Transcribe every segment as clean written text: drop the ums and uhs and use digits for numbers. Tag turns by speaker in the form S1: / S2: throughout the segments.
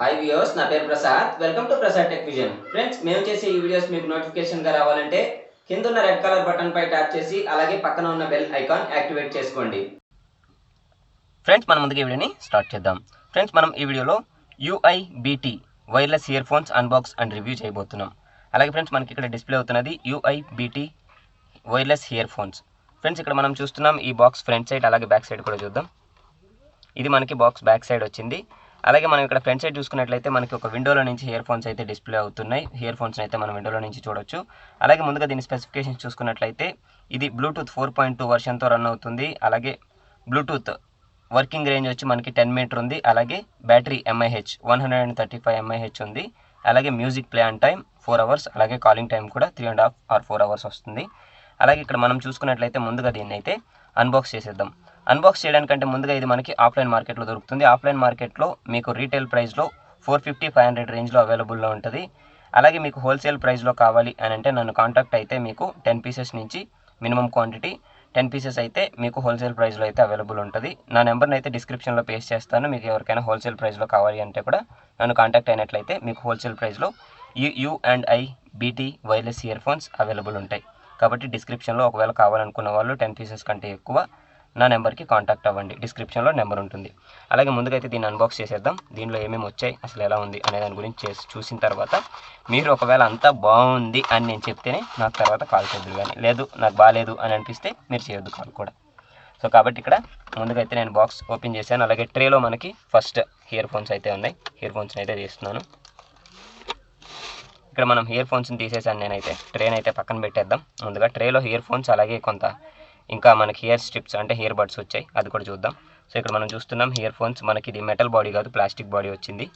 S1: Hi viewers, నా పేరు Prasad. Welcome to Prasad tech vision. Friends, మేము చేసే ఈ వీడియోస్ మీకు నోటిఫికేషన్గా రావాలంటే కింద ఉన్న రెడ్ కలర్ బటన్ పై ట్యాప్ చేసి అలాగే పక్కన ఉన్న బెల్ ఐకాన్ యాక్టివేట్ చేసుకోండి.
S2: ఫ్రెండ్స్, మనం ముందుగా ఈ వీడియోని స్టార్ట్ చేద్దాం. ఫ్రెండ్స్, మనం ఈ వీడియోలో UIBT wireless ear phones unbox and review చేయబోతున్నాం. అలాగే ఫ్రెండ్స్, మనకి ఇక్కడ డిస్ప్లే అవుతున్నది UIBT wireless ear phones. Friends, ఇక్కడ మనం చూస్తున్నాం ఈ బాక్స్ ఫ్రంట్ సైడ్ అలాగే బ్యాక్ సైడ్ కూడా చూద్దాం. ఇది మనకి బాక్స్ బ్యాక్ సైడ్ వచ్చింది. అలాగే మనం ఇక్కడ ఫ్రంట్ సైడ్ చూసుకున్నట్లయితే మనకి ఒక విండోలో నుంచి ఇయర్ ఫోన్స్ అయితే డిస్ప్లే అవుతున్నాయి. ఇయర్ ఫోన్స్ అయితే మనం విండోలో నుంచి చూడొచ్చు. అలాగే ముందుగా దీని స్పెసిఫికేషన్స్ చూసుకున్నట్లయితే ఇది బ్లూటూత్ 4.2 వర్షన్తో రన్ అవుతుంది. అలాగే బ్లూటూత్ వర్కింగ్ రేంజ్ వచ్చి మనకి 10 మీటర్ ఉంది. అలాగే బ్యాటరీ MAH 135 mAh ఉంది. అలాగే music play on time 4 hours. అలాగే కాలింగ్ టైం కూడా 3.5 or 4 అవర్స్ వస్తుంది. అలాగే ఇక్కడ మనం చూసుకున్నట్లయితే ముందుగా దీన్ని అయితే అన్బాక్స్ చేసేద్దాం. అన్బాక్స్ చేయడానికంటే ముందుగా ఇది మనకి ఆఫ్లైన్ మార్కెట్లో దొరుకుతుంది. ఆఫ్లైన్ మార్కెట్లో మీకు రీటైల్ ప్రైస్లో 450-500 రేంజ్లో అవైలబుల్లో ఉంటుంది. అలాగే మీకు హోల్సేల్ ప్రైస్లో కావాలి అని అంటే నన్ను కాంటాక్ట్ అయితే మీకు 10 పీసెస్ నుంచి మినిమం క్వాంటిటీ 10 పీసెస్ అయితే మీకు హోల్సేల్ ప్రైస్లో అయితే అవైలబుల్ ఉంటుంది. నా నెంబర్ని అయితే డిస్క్రిప్షన్లో పేస్ట్ చేస్తాను. మీకు ఎవరికైనా హోల్సేల్ ప్రైస్లో కావాలి అంటే కూడా నన్ను కాంటాక్ట్ అయినట్లయితే మీకు హోల్సేల్ ప్రైస్లో UIBT wireless ear phones available ఉంటాయి. కాబట్టి డిస్క్రిప్షన్లో ఒకవేళ కావాలనుకున్న వాళ్ళు 10 పీసెస్ కంటే ఎక్కువ నా నెంబర్కి కాంటాక్ట్ అవ్వండి. డిస్క్రిప్షన్లో నెంబర్ ఉంటుంది. అలాగే ముందుగా అయితే దీన్ని అన్బాక్స్ చేసేద్దాం. దీనిలో ఏమేమి వచ్చాయి, అసలు ఎలా ఉంది అనే దాని గురించి చూసిన తర్వాత మీరు ఒకవేళ అంతా బాగుంది అని నేను చెప్తేనే నాకు తర్వాత కాల్ చేద్దురు, కానీ లేదు నాకు బాగాలేదు అని అనిపిస్తే మీరు చేయొద్దు కాల్ కూడా. సో కాబట్టి ఇక్కడ ముందుగా అయితే నేను బాక్స్ ఓపెన్ చేశాను. అలాగే ట్రేలో మనకి ఫస్ట్ ఇయర్ ఫోన్స్ అయితే ఉన్నాయి. ఇయర్ ఫోన్స్ని అయితే తీస్తున్నాను. ఇక్కడ మనం ఇయర్ ఫోన్స్ని తీసేసాను. నేనైతే ట్రేని అయితే పక్కన పెట్టేద్దాం. ముందుగా ట్రేలో ఇయర్ ఫోన్స్ అలాగే కొంత ఇంకా మనకి ఇయర్ స్ట్రిప్స్ అంటే ఇయర్ బడ్స్ వచ్చాయి, అది కూడా చూద్దాం. సో ఇక్కడ మనం చూస్తున్నాం ఇయర్ ఫోన్స్ మనకి ఇది మెటల్ బాడీ కాదు, ప్లాస్టిక్ బాడీ వచ్చింది.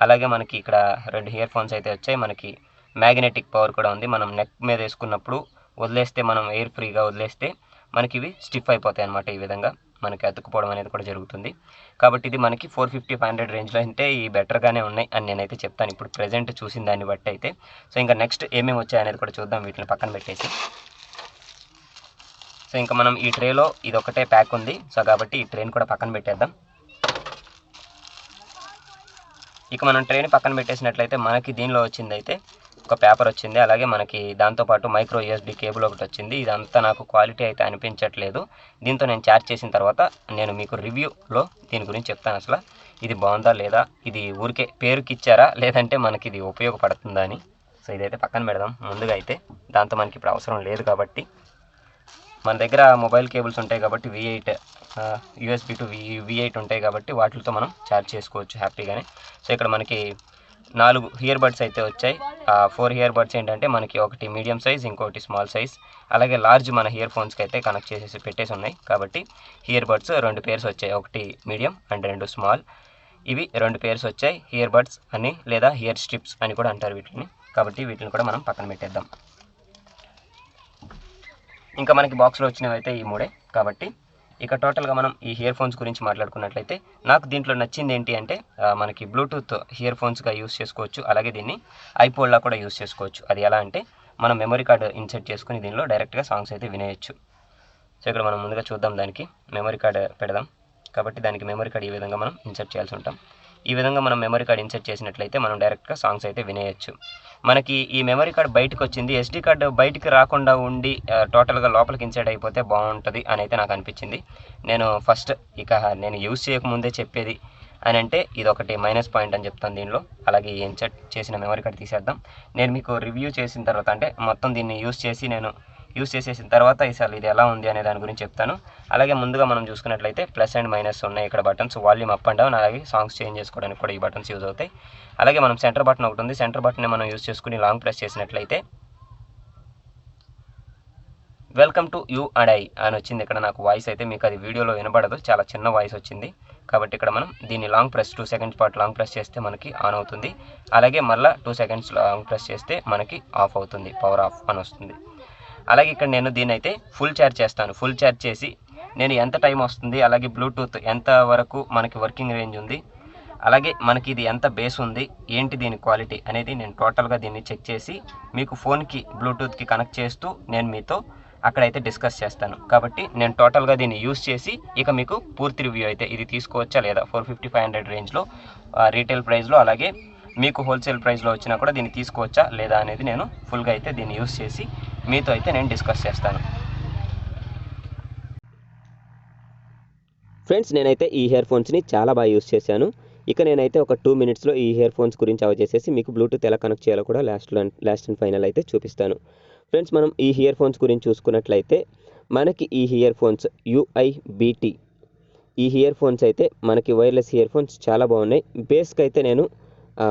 S2: అలాగే మనకి ఇక్కడ 2 ఇయర్ ఫోన్స్ అయితే వచ్చాయి. మనకి మ్యాగ్నెటిక్ పవర్ కూడా ఉంది. మనం నెక్ మీద వేసుకున్నప్పుడు వదిలేస్తే, మనం ఎయిర్ ఫ్రీగా వదిలేస్తే మనకి ఇవి స్టిఫ్ అయిపోతాయి అన్నమాట. ఈ విధంగా మనకి అతుక్కుపోవడం అనేది కూడా జరుగుతుంది. కాబట్టి ఇది మనకి 450-500 రేంజ్లో అంటే ఈ బెటర్గానే ఉన్నాయి అని నేనైతే చెప్తాను ఇప్పుడు ప్రెజెంట్ చూసిన దాన్ని బట్టి అయితే. సో ఇంకా నెక్స్ట్ ఏమేమి వచ్చాయి అనేది కూడా చూద్దాం, వీటిని పక్కన పెట్టేసి. సో ఇంకా మనం ఈ ట్రేలో ఇది ఒకటే ప్యాక్ ఉంది. సో కాబట్టి ఈ ట్రేని కూడా పక్కన పెట్టేద్దాం. ఇక మనం ట్రేని పక్కన పెట్టేసినట్లయితే మనకి దీనిలో వచ్చింది అయితే ఒక పేపర్ వచ్చింది. అలాగే మనకి దాంతోపాటు మైక్రో USB కేబుల్ ఒకటి వచ్చింది. ఇదంతా నాకు క్వాలిటీ అయితే అనిపించట్లేదు. దీంతో నేను ఛార్జ్ చేసిన తర్వాత నేను మీకు రివ్యూలో దీని గురించి చెప్తాను, అసలు ఇది బాగుందా లేదా, ఇది ఊరికే పేరుకి ఇచ్చారా లేదంటే మనకి ఇది ఉపయోగపడుతుందా అని. సో ఇదైతే పక్కన పెడదాం ముందుగా అయితే. దాంతో మనకి ఇప్పుడు అవసరం లేదు కాబట్టి మన దగ్గర మొబైల్ కేబుల్స్ ఉంటాయి కాబట్టి V8 USB to V8 ఉంటాయి కాబట్టి వాటితో మనం ఛార్జ్ చేసుకోవచ్చు హ్యాపీగానే. సో ఇక్కడ మనకి 4 ఇయర్ బడ్స్ అయితే వచ్చాయి. 4 ఇయర్ బడ్స్ ఏంటంటే మనకి ఒకటి మీడియం సైజ్, ఇంకోటి స్మాల్ సైజ్, అలాగే లార్జ్ మన ఇయర్ ఫోన్స్కి అయితే కనెక్ట్ చేసేసి పెట్టేసి ఉన్నాయి. కాబట్టి ఇయర్ బడ్స్ 2 పేర్స్ వచ్చాయి, ఒకటి మీడియం అండ్ 2 స్మాల్. ఇవి 2 పేర్స్ వచ్చాయి. ఇయర్ బడ్స్ అని లేదా ఇయర్ స్ట్రిప్స్ అని కూడా అంటారు వీటిని. కాబట్టి వీటిని కూడా మనం పక్కన పెట్టేద్దాం. ఇంకా మనకి బాక్స్లో వచ్చినవి అయితే ఈ 3 కాబట్టి ఇక టోటల్గా మనం ఈ ఇయర్ ఫోన్స్ గురించి మాట్లాడుకున్నట్లయితే నాకు దీంట్లో నచ్చింది ఏంటి అంటే మనకి బ్లూటూత్ ఇయర్ ఫోన్స్గా యూస్ చేసుకోవచ్చు. అలాగే దీన్ని ఐపోడ్లా కూడా యూస్ చేసుకోవచ్చు. అది ఎలా అంటే మనం మెమరీ కార్డు ఇన్సర్ట్ చేసుకుని దీనిలో డైరెక్ట్గా సాంగ్స్ అయితే వినేయచ్చు. సో ఇక్కడ మనం ముందుగా చూద్దాం, దానికి మెమరీ కార్డు పెడదాం. కాబట్టి దానికి మెమరీ కార్డు ఈ విధంగా మనం ఇన్సర్ట్ చేయాల్సి ఉంటాం. ఈ విధంగా మనం మెమరీ కార్డు ఇన్సర్ట్ చేసినట్లయితే మనం డైరెక్ట్గా సాంగ్స్ అయితే వినేయచ్చు. మనకి ఈ మెమరీ కార్డు బయటకు వచ్చింది, SD కార్డు బయటికి రాకుండా ఉండి టోటల్గా లోపలికి ఇన్సర్ట్ అయిపోతే బాగుంటుంది అని అయితే నాకు అనిపించింది. నేను ఫస్ట్ నేను యూజ్ చేయకముందే చెప్పేది అని అంటే ఇది ఒకటి మైనస్ పాయింట్ అని చెప్తాను దీనిలో. అలాగే ఈ ఇన్సర్ట్ చేసిన మెమరీ కార్డు తీసేద్దాం. నేను మీకు రివ్యూ చేసిన తర్వాత అంటే మొత్తం దీన్ని యూజ్ చేసేసిన తర్వాత అసలు ఇది ఎలా ఉంది అనే దాని గురించి చెప్తాను. అలాగే ముందుగా మనం చూసుకున్నట్లయితే ప్లస్ అండ్ మైనస్ ఉన్నాయి ఇక్కడ buttons, volume up and down, అలాగే సాంగ్స్ చేంజ్ చేసుకోవడానికి కూడా ఈ బటన్స్ యూజ్ అవుతాయి. అలాగే మనం సెంటర్ బటన్ ఒకటి ఉంది. సెంటర్ బటన్ని మనం యూజ్ చేసుకుని లాంగ్ ప్రెస్ చేసినట్లయితే welcome to you and I అని వచ్చింది. ఇక్కడ నాకు వాయిస్ అయితే మీకు అది వీడియోలో వినబడదు, చాలా చిన్న వాయిస్ వచ్చింది. కాబట్టి ఇక్కడ మనం దీన్ని లాంగ్ ప్రెస్ 2 సెకండ్స్ పాటు లాంగ్ ప్రెస్ చేస్తే మనకి ఆన్ అవుతుంది. అలాగే మళ్ళీ 2 సెకండ్స్ లాంగ్ ప్రెస్ చేస్తే మనకి ఆఫ్ అవుతుంది, పవర్ ఆఫ్ అని వస్తుంది. అలాగే ఇక్కడ నేను దీన్ని అయితే ఫుల్ ఛార్జ్ చేస్తాను. ఫుల్ ఛార్జ్ చేసి నేను ఎంత టైం వస్తుంది, అలాగే బ్లూటూత్ ఎంత వరకు మనకి వర్కింగ్ రేంజ్ ఉంది, అలాగే మనకి ఇది ఎంత బేస్ ఉంది, ఏంటి దీని క్వాలిటీ అనేది నేను టోటల్గా దీన్ని చెక్ చేసి మీకు ఫోన్కి బ్లూటూత్కి కనెక్ట్ చేస్తూ నేను మీతో అక్కడైతే డిస్కస్ చేస్తాను. కాబట్టి నేను టోటల్గా దీన్ని యూస్ చేసి ఇక మీకు పూర్తి రివ్యూ అయితే ఇది తీసుకోవచ్చా లేదా 450-500 రేంజ్లో రీటైల్ ప్రైస్లో, అలాగే మీకు హోల్సేల్ ప్రైస్లో వచ్చినా కూడా దీన్ని తీసుకోవచ్చా లేదా అనేది నేను ఫుల్గా అయితే దీన్ని యూస్ చేసి మీతో అయితే నేను డిస్కస్ చేస్తాను. ఫ్రెండ్స్, నేనైతే ఈ ఇయర్ ఫోన్స్ని చాలా బాగా యూస్ చేశాను. ఇక నేనైతే ఒక 2 మినిట్స్లో ఈ ఇయర్ ఫోన్స్ గురించి చేసేసి మీకు బ్లూటూత్ ఎలా కనెక్ట్ చేయాలో కూడా లాస్ట్ అండ్ ఫైనల్ అయితే చూపిస్తాను. ఫ్రెండ్స్, మనం ఈ ఇయర్ ఫోన్స్ గురించి చూసుకున్నట్లయితే మనకి ఈ ఇయర్ ఫోన్స్ UIBT ఈ ఇయర్ ఫోన్స్ అయితే మనకి వైర్లెస్ ఇయర్ ఫోన్స్ చాలా బాగున్నాయి. బేస్కి అయితే నేను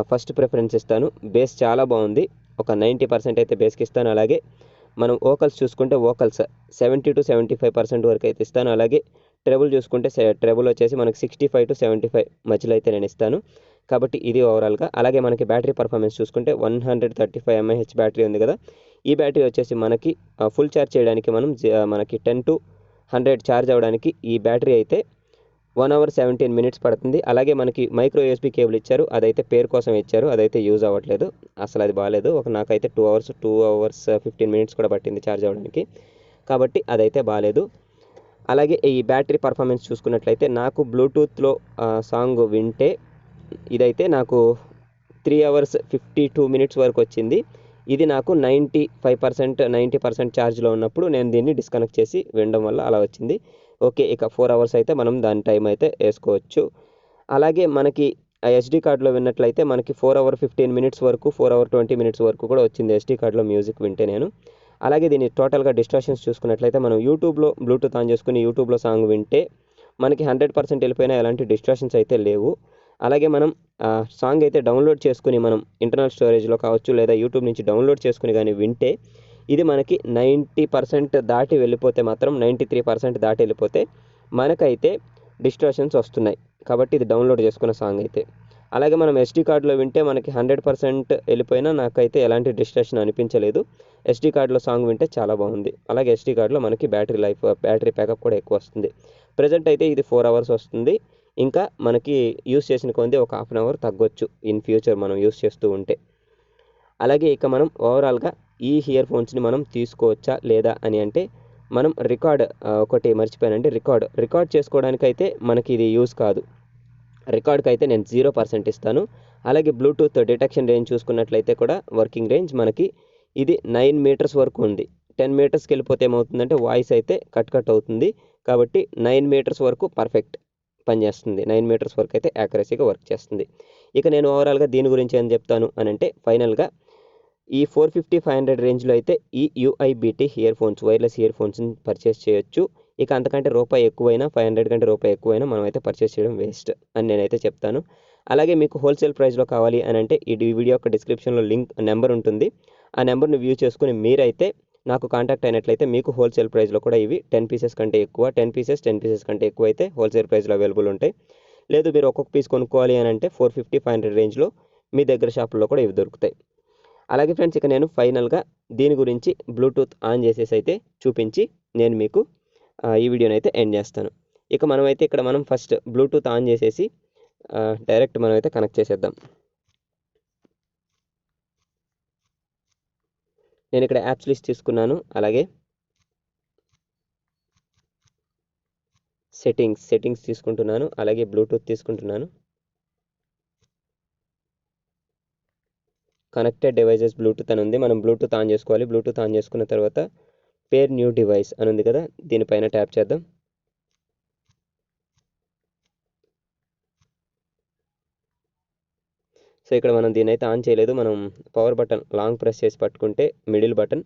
S2: ఫస్ట్ ప్రిఫరెన్స్ ఇస్తాను. బేస్ చాలా బాగుంది. ఒక 90% అయితే బేస్కి ఇస్తాను. అలాగే మనం వోకల్స్ చూసుకుంటే వోకల్స్ 70-75% వరకు అయితే ఇస్తాను. అలాగే ట్రెబుల్ చూసుకుంటే ట్రెబుల్ వచ్చేసి మనకి 65-75 మధ్యలో అయితే నేను ఇస్తాను. కాబట్టి ఇది ఓవరాల్గా. అలాగే మనకి బ్యాటరీ పర్ఫార్మెన్స్ చూసుకుంటే 135 mAh బ్యాటరీ ఉంది కదా. ఈ బ్యాటరీ వచ్చేసి మనకి ఫుల్ ఛార్జ్ చేయడానికి మనకి 10-100 ఛార్జ్ అవ్వడానికి ఈ బ్యాటరీ అయితే 1 hour 17 minutes పడుతుంది. అలాగే మనకి మైక్రో USB కేబుల్ ఇచ్చారు. అదైతే పేరు కోసం ఇచ్చారు. అదైతే యూజ్ అవ్వట్లేదు. అసలు అది బాగాలేదు. నాకైతే 2 hours 15 minutes కూడా పట్టింది ఛార్జ్ అవ్వడానికి. కాబట్టి అదైతే బాగాలేదు. అలాగే ఈ బ్యాటరీ పర్ఫార్మెన్స్ చూసుకున్నట్లయితే నాకు బ్లూటూత్లో సాంగ్ వింటే ఇదైతే నాకు 3 hours 52 minutes వరకు వచ్చింది. ఇది నాకు 90% ఛార్జ్లో ఉన్నప్పుడు నేను దీన్ని డిస్కనెక్ట్ చేసి వినడం వల్ల అలా వచ్చింది. ఓకే, ఇక 4 hours అయితే మనం దాని టైం అయితే వేసుకోవచ్చు. అలాగే మనకి SD కార్డులో విన్నట్లయితే మనకి 4 hour 15 minutes వరకు 4 hour 20 minutes వరకు కూడా వచ్చింది SD కార్డులో మ్యూజిక్ వింటే నేను. అలాగే దీన్ని టోటల్గా డిస్ట్రాక్షన్స్ చూసుకున్నట్లయితే మనం యూట్యూబ్లో బ్లూటూత్ ఆన్ చేసుకుని యూట్యూబ్లో సాంగ్ వింటే మనకి 100% వెళ్ళిపోయినా ఎలాంటి డిస్ట్రాక్షన్స్ అయితే లేవు. అలాగే మనం సాంగ్ అయితే డౌన్లోడ్ చేసుకుని మనం ఇంటర్నల్ స్టోరేజ్లో కావచ్చు లేదా యూట్యూబ్ నుంచి డౌన్లోడ్ చేసుకుని కానీ వింటే ఇది మనకి 90% దాటి వెళ్ళిపోతే మాత్రం 93% దాటి వెళ్ళిపోతే మనకైతే డిస్ట్రాక్షన్స్ వస్తున్నాయి. కాబట్టి ఇది డౌన్లోడ్ చేసుకున్న సాంగ్ అయితే. అలాగే మనం SD కార్డులో వింటే మనకి 100% వెళ్ళిపోయినా నాకైతే ఎలాంటి డిస్ట్రాక్షన్ అనిపించలేదు. SD కార్డులో సాంగ్ వింటే చాలా బాగుంది. అలాగే SD కార్డులో మనకి బ్యాటరీ బ్యాకప్ కూడా ఎక్కువ వస్తుంది. ప్రజెంట్ అయితే ఇది 4 hours వస్తుంది. ఇంకా మనకి యూస్ చేసిన కొంది ఒక 1/2 hour తగ్గొచ్చు ఇన్ ఫ్యూచర్ మనం యూస్ చేస్తూ ఉంటే. అలాగే ఇక మనం ఓవరాల్గా ఈ ఇయర్ ఫోన్స్ని మనం తీసుకోవచ్చా లేదా అని అంటే మనం ఒకటి మర్చిపోయానండి. రికార్డ్ చేసుకోవడానికైతే మనకి ఇది యూస్ కాదు. రికార్డ్కి అయితే నేను 0% ఇస్తాను. అలాగే బ్లూటూత్ డిటెక్షన్ రేంజ్ చూసుకున్నట్లయితే కూడా వర్కింగ్ రేంజ్ మనకి ఇది 9 meters వరకు ఉంది. 10 metersకి వెళ్ళిపోతే ఏమవుతుందంటే వాయిస్ అయితే కట్ అవుతుంది. కాబట్టి 9 meters వరకు పర్ఫెక్ట్ పనిచేస్తుంది. 9 meters వరకు అయితే యాక్యురసీగా వర్క్ చేస్తుంది. ఇక నేను ఓవరాల్గా దీని గురించి ఏం చెప్తాను అని అంటే ఫైనల్గా ఈ 450-500 రేంజ్లో అయితే ఈ UIBT ఇయర్ ఫోన్స్ వైర్లెస్ ఇయర్ ఫోన్స్ని పర్చేస్ చేయొచ్చు. ఇక అంతకంటే రూపాయి ఎక్కువైనా 500 కంటే రూపాయి ఎక్కువైనా మనం అయితే పర్చేస్ చేయడం వేస్ట్ అని నేనైతే చెప్తాను. అలాగే మీకు హోల్సేల్ ప్రైస్లో కావాలి అని అంటే ఈ వీడియో యొక్క డిస్క్రిప్షన్లో నెంబర్ ఉంటుంది. ఆ నెంబర్ని వ్యూ చేసుకుని మీరైతే నాకు కాంటాక్ట్ అయినట్లయితే మీకు హోల్సేల్ ప్రైస్లో కూడా ఇవి 10 pieces కంటే ఎక్కువ 10 pieces కంటే ఎక్కువ అయితే హోల్సేల్ ప్రైస్లో అవైలబుల్ ఉంటాయి. లేదు మీరు ఒక్కొక్క పీస్ కొనుక్కోవాలి అని అంటే 450-500 రేంజ్లో మీ దగ్గర షాపుల్లో కూడా ఇవి దొరుకుతాయి. అలాగే ఫ్రెండ్స్, ఇక నేను ఫైనల్గా దీని గురించి బ్లూటూత్ ఆన్ చేసేసి అయితే చూపించి నేను మీకు ఈ వీడియోని అయితే ఎండ్ చేస్తాను. ఇక మనమైతే ఇక్కడ మనం ఫస్ట్ బ్లూటూత్ ఆన్ చేసేసి డైరెక్ట్ మనమైతే కనెక్ట్ చేసేద్దాం. నేను ఇక్కడ యాప్స్ లిస్ట్ తీసుకున్నాను. అలాగే సెట్టింగ్స్ తీసుకుంటున్నాను. అలాగే బ్లూటూత్ తీసుకుంటున్నాను. కనెక్టెడ్ డివైజెస్ బ్లూటూత్ అని ఉంది. మనం బ్లూటూత్ ఆన్ చేసుకోవాలి. బ్లూటూత్ ఆన్ చేసుకున్న తర్వాత పేర్ న్యూ డివైస్ అని ఉంది కదా, దీనిపైన ట్యాప్ చేద్దాం. సో ఇక్కడ మనం దీని అయితే ఆన్ చేయలేదు. మనం పవర్ బటన్ లాంగ్ ప్రెస్ చేసి పట్టుకుంటే మిడిల్ బటన్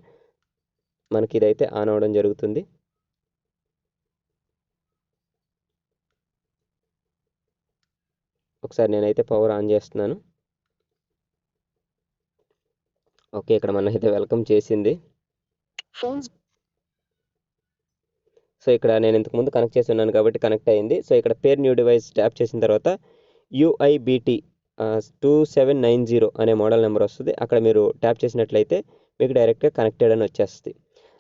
S2: మనకి ఇదైతే ఆన్ అవ్వడం జరుగుతుంది. ఒకసారి నేనైతే పవర్ ఆన్ చేస్తున్నాను. ఓకే, ఇక్కడ మన అయితే వెల్కమ్ చేసింది. సో ఇక్కడ నేను ఇంతకుముందు కనెక్ట్ చేసి ఉన్నాను కాబట్టి కనెక్ట్ అయింది. సో ఇక్కడ పేర్ న్యూ డివైస్ ట్యాప్ చేసిన తర్వాత UIBT 2790 అనే మోడల్ నెంబర్ వస్తుంది. అక్కడ మీరు ట్యాప్ చేసినట్లయితే మీకు డైరెక్ట్గా కనెక్టెడ్ అని వచ్చేస్తుంది.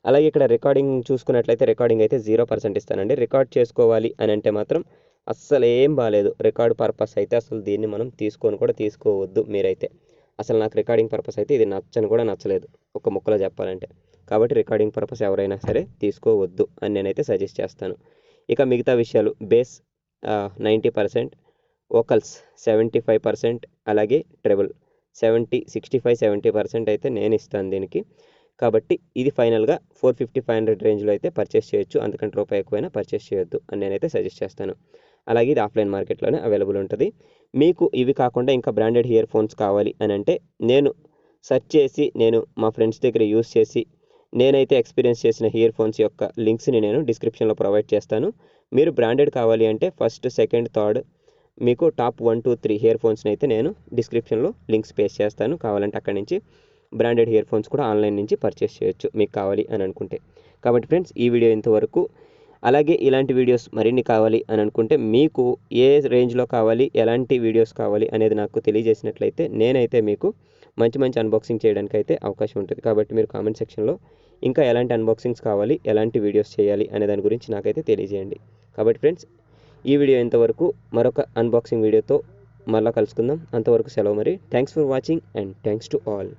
S2: అలాగే ఇక్కడ రికార్డింగ్ చూసుకున్నట్లయితే రికార్డింగ్ అయితే 0% ఇస్తానండి. రికార్డ్ చేసుకోవాలి అని అంటే మాత్రం అస్సలు ఏం బాగాలేదు. రికార్డ్ పర్పస్ అయితే అసలు దీన్ని మనం తీసుకోవద్దు మీరైతే. అసలు నాకు రికార్డింగ్ పర్పస్ అయితే ఇది నచ్చని కూడా నచ్చలేదు ఒక ముక్కలో చెప్పాలంటే. కాబట్టి రికార్డింగ్ పర్పస్ ఎవరైనా సరే తీసుకోవద్దు అని నేనైతే సజెస్ట్ చేస్తాను. ఇక మిగతా విషయాలు బేస్ 90%, వోకల్స్ 75%, అలాగే ట్రెబుల్ 65-70% అయితే నేను ఇస్తాను దీనికి. కాబట్టి ఇది ఫైనల్గా 450-500 రేంజ్లో అయితే పర్చేస్ చేయొచ్చు. అంతకంటే రూపాయి ఎక్కువైనా పర్చేస్ చేయొద్దు అని నేనైతే సజెస్ట్ చేస్తాను. అలాగే ఇది ఆఫ్లైన్ మార్కెట్లోనే అవైలబుల్ ఉంటుంది. మీకు ఇవి కాకుండా ఇంకా బ్రాండెడ్ ఇయర్ ఫోన్స్ కావాలి అని అంటే నేను సెర్చ్ చేసి నేను మా ఫ్రెండ్స్ దగ్గర యూస్ చేసి నేనైతే ఎక్స్పీరియన్స్ చేసిన ఇయర్ ఫోన్స్ యొక్క లింక్స్ని నేను డిస్క్రిప్షన్లో ప్రొవైడ్ చేస్తాను. మీరు బ్రాండెడ్ కావాలి అంటే ఫస్ట్, సెకండ్, థర్డ్ మీకు టాప్ 1, 2, 3 ఇయర్ ఫోన్స్ని అయితే నేను డిస్క్రిప్షన్లో లింక్స్ పేస్ట్ చేస్తాను. కావాలంటే అక్కడి నుంచి బ్రాండెడ్ ఇయర్ ఫోన్స్ కూడా ఆన్లైన్ నుంచి పర్చేస్ చేయొచ్చు మీకు కావాలి అని అనుకుంటే. కాబట్టి ఫ్రెండ్స్ ఈ వీడియో ఇంతవరకు. అలాగే ఇలాంటి వీడియోస్ మరిన్ని కావాలి అని అనుకుంటే మీకు ఏ రేంజ్లో కావాలి, ఎలాంటి వీడియోస్ కావాలి అనేది నాకు తెలియజేసినట్లయితే నేనైతే మీకు మంచి మంచి అన్బాక్సింగ్ చేయడానికి అయితే అవకాశం ఉంటుంది. కాబట్టి మీరు కామెంట్ సెక్షన్లో ఇంకా ఎలాంటి అన్బాక్సింగ్స్ కావాలి, ఎలాంటి వీడియోస్ చేయాలి అనే దాని గురించి నాకైతే తెలియజేయండి. కాబట్టి ఫ్రెండ్స్ ఈ వీడియో ఇంతవరకు. మరొక అన్బాక్సింగ్ వీడియోతో మళ్ళీ కలుసుకుందాం. అంతవరకు సెలవు మరి. Thanks for watching and thanks to all.